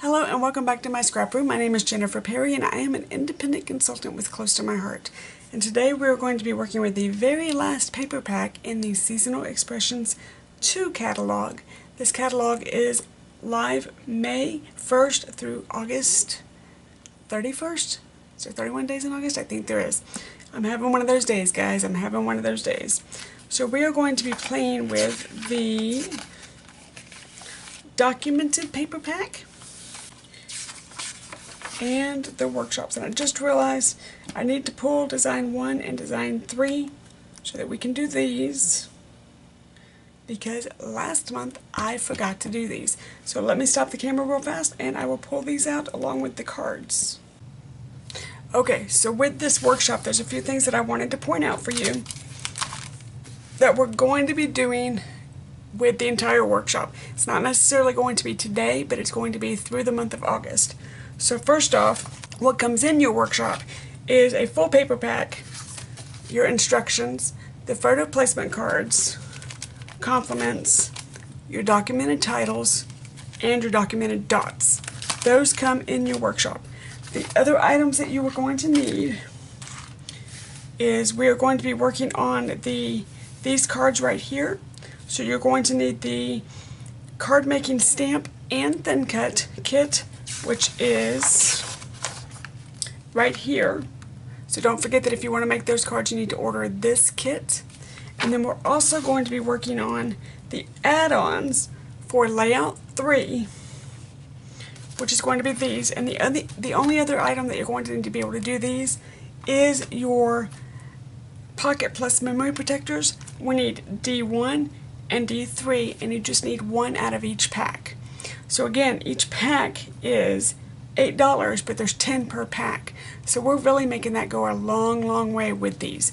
Hello and welcome back to my scrap room. My name is Jennifer Perry and I am an independent consultant with Close to My Heart. And today we're going to be working with the very last paper pack in the Seasonal Expressions 2 catalog. This catalog is live May 1st through August 31st. Is there 31 days in August? I think there is. I'm having one of those days, guys. I'm having one of those days. So we are going to be playing with the documented paper pack and the workshops. And I just realized I need to pull design 1 and design 3 so that we can do these, because last month I forgot to do these. So let me stop the camera real fast and I will pull these out along with the cards. Okay, so with this workshop there's a few things that I wanted to point out for you that we're going to be doing with the entire workshop. It's not necessarily going to be today, but it's going to be through the month of August. So first off, what comes in your workshop is a full paper pack, your instructions, the photo placement cards, compliments, your documented titles, and your documented dots. Those come in your workshop. The other items that you are going to need is we are going to be working on these cards right here. So you're going to need the card making stamp and thin cut kit, which is right here. So don't forget that if you want to make those cards, you need to order this kit. And then we're also going to be working on the add-ons for layout 3, which is going to be these. And the only other item that you're going to need to be able to do these is your Pocket Plus memory protectors. We need D1 and D3, and you just need one out of each pack. So again, each pack is $8, but there's 10 per pack. So we're really making that go a long, long way with these.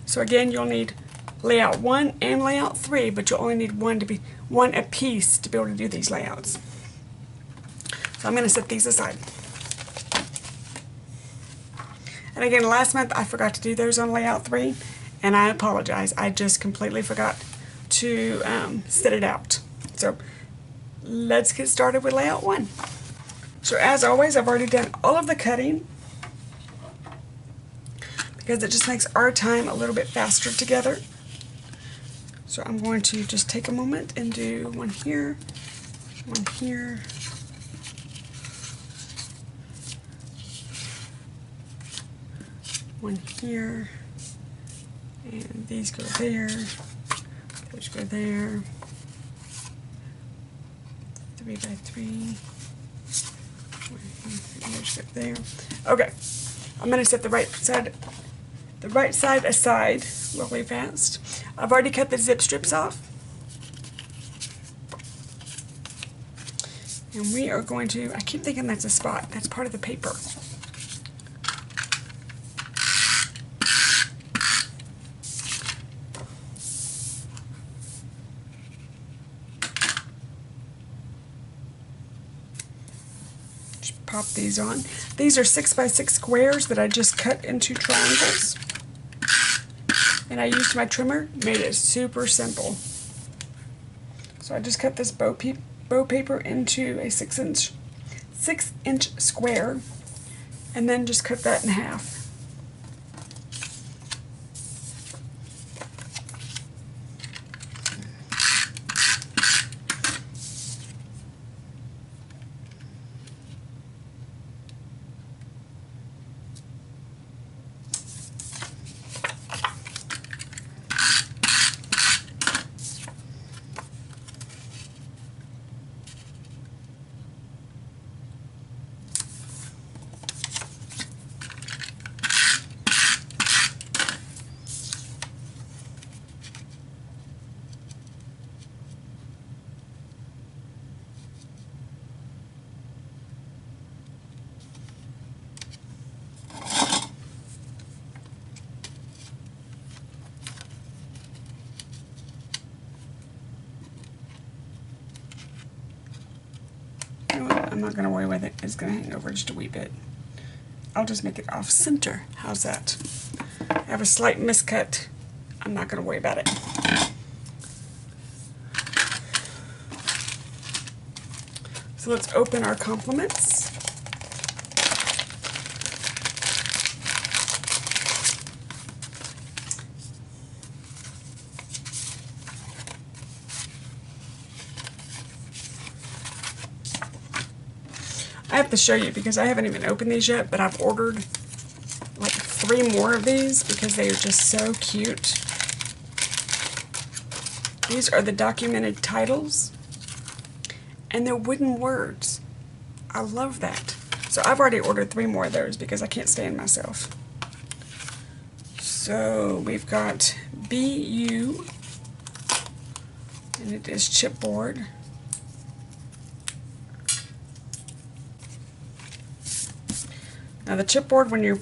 So again, you'll need layout 1 and layout 3, but you'll only need one a piece to be able to do these layouts. So I'm going to set these aside. And again, last month I forgot to do those on layout 3, and I apologize. I just completely forgot to set it out. So let's get started with layout 1. So as always, I've already done all of the cutting because it just makes our time a little bit faster together. So I'm going to just take a moment and do one here, one here, one here, and these go there, those go there, 3 by 3, those go there. Okay, I'm going to set the right side aside really fast. I've already cut the zip strips off, and we are going to, I keep thinking that's a spot, that's part of the paper. Pop these on. These are 6 by 6 squares that I just cut into triangles, and I used my trimmer, made it super simple. So I just cut this bow paper into a 6-inch square, and then just cut that in half. I'm not going to worry with it. It's going to hang over just a wee bit. I'll just make it off center. How's that? I have a slight miscut. I'm not going to worry about it. So let's open our compliments. I have to show you because I haven't even opened these yet, but I've ordered like 3 more of these because they are just so cute. These are the documented titles, and they're wooden words. I love that. So I've already ordered 3 more of those because I can't stand myself. So we've got BU, and it is chipboard. Now the chipboard, when you're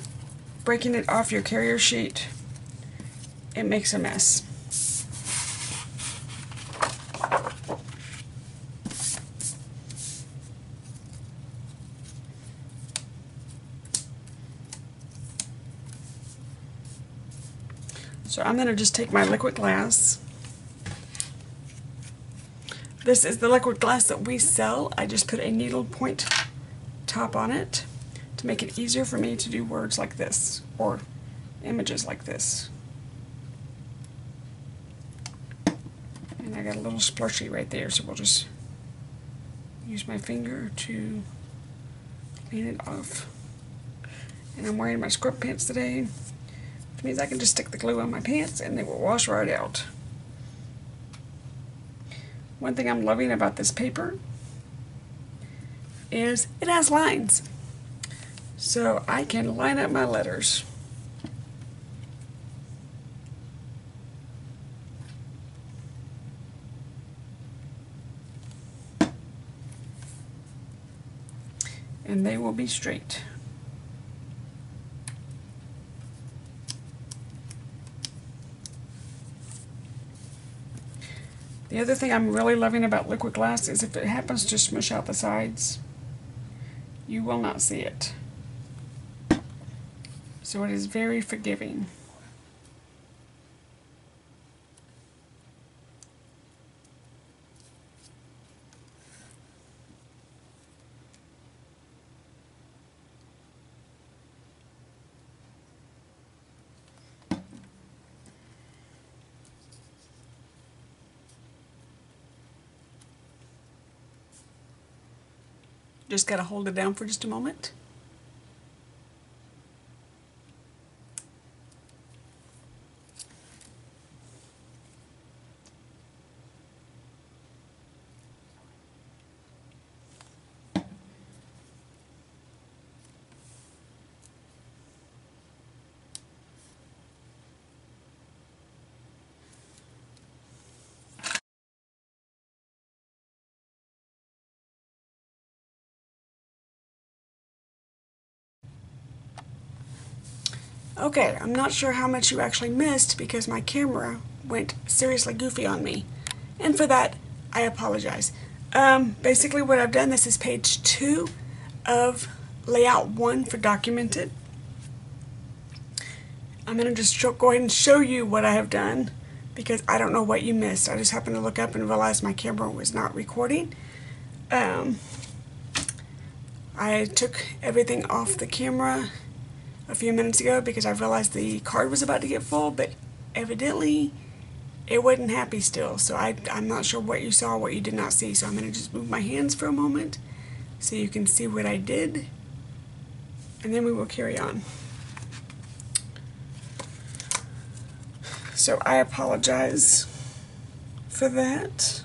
breaking it off your carrier sheet, it makes a mess. So I'm going to just take my liquid glass. This is the liquid glass that we sell. I just put a needle point top on it to make it easier for me to do words like this or images like this. And I got a little splashy right there, so we'll just use my finger to clean it off. And I'm wearing my scrub pants today, which means I can just stick the glue on my pants and they will wash right out. One thing I'm loving about this paper is it has lines. So I can line up my letters. And they will be straight. The other thing I'm really loving about liquid glass is if it happens to smush out the sides, you will not see it. So it is very forgiving. Just gotta hold it down for just a moment. Okay, I'm not sure how much you actually missed because my camera went seriously goofy on me. And for that, I apologize. Basically what I've done, this is page 2 of layout 1 for documented. I'm going to just go ahead and show you what I have done because I don't know what you missed. I just happened to look up and realize my camera was not recording. I took everything off the camera a few minutes ago because I realized the card was about to get full, but evidently it wasn't happy still. So I'm not sure what you saw, what you did not see. So I'm going to just move my hands for a moment so you can see what I did, and then we will carry on. So I apologize for that.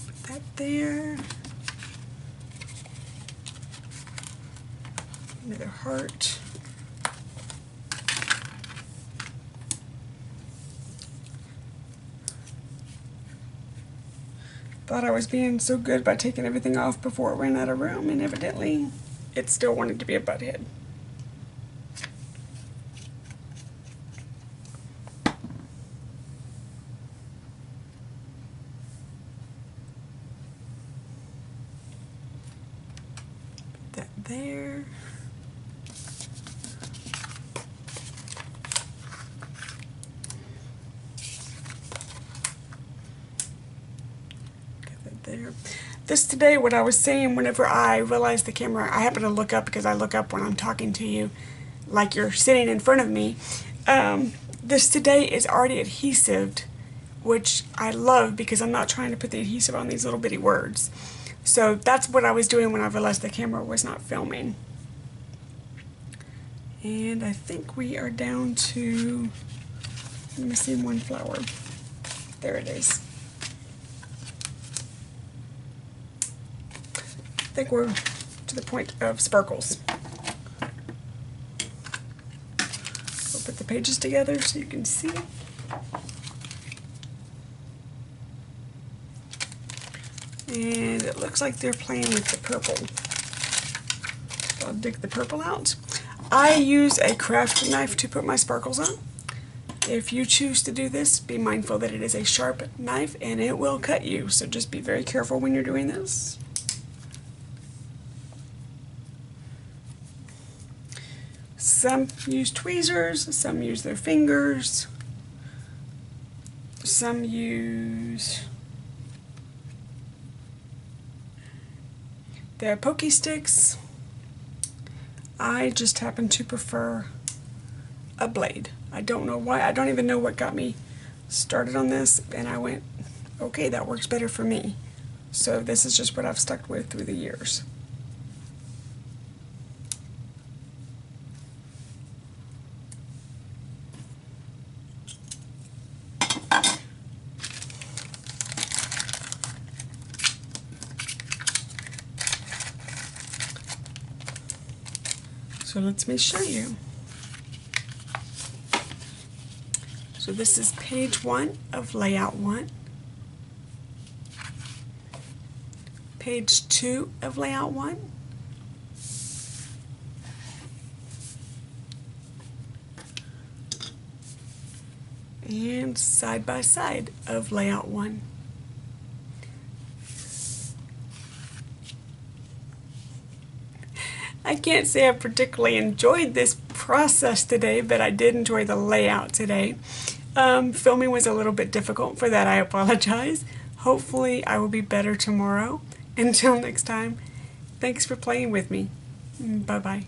Put that there. Another heart. Thought I was being so good by taking everything off before it ran out of room, and evidently it still wanted to be a butthead. Put that there. There. this today, what I was saying, whenever I realized the camera, I happen to look up because I look up when I'm talking to you like you're sitting in front of me. This today is already adhesived, which I love because I'm not trying to put the adhesive on these little bitty words. So that's what I was doing when I realized the camera was not filming. And I think we are down to, I'm missing one flower. There it is. I think we're to the point of sparkles. We'll put the pages together so you can see. And it looks like they're playing with the purple. So I'll dig the purple out. I use a craft knife to put my sparkles on. If you choose to do this, be mindful that it is a sharp knife and it will cut you. So just be very careful when you're doing this. Some use tweezers, some use their fingers, some use the pokey sticks. I just happen to prefer a blade. I don't know why. I don't even know what got me started on this, and I went, okay, that works better for me. So this is just what I've stuck with through the years. So let me show you. So this is page 1 of layout 1, page 2 of layout 1, and side by side of layout 1. I can't say I particularly enjoyed this process today, but I did enjoy the layout today. Filming was a little bit difficult. For that, I apologize. Hopefully, I will be better tomorrow. Until next time, thanks for playing with me. Bye-bye.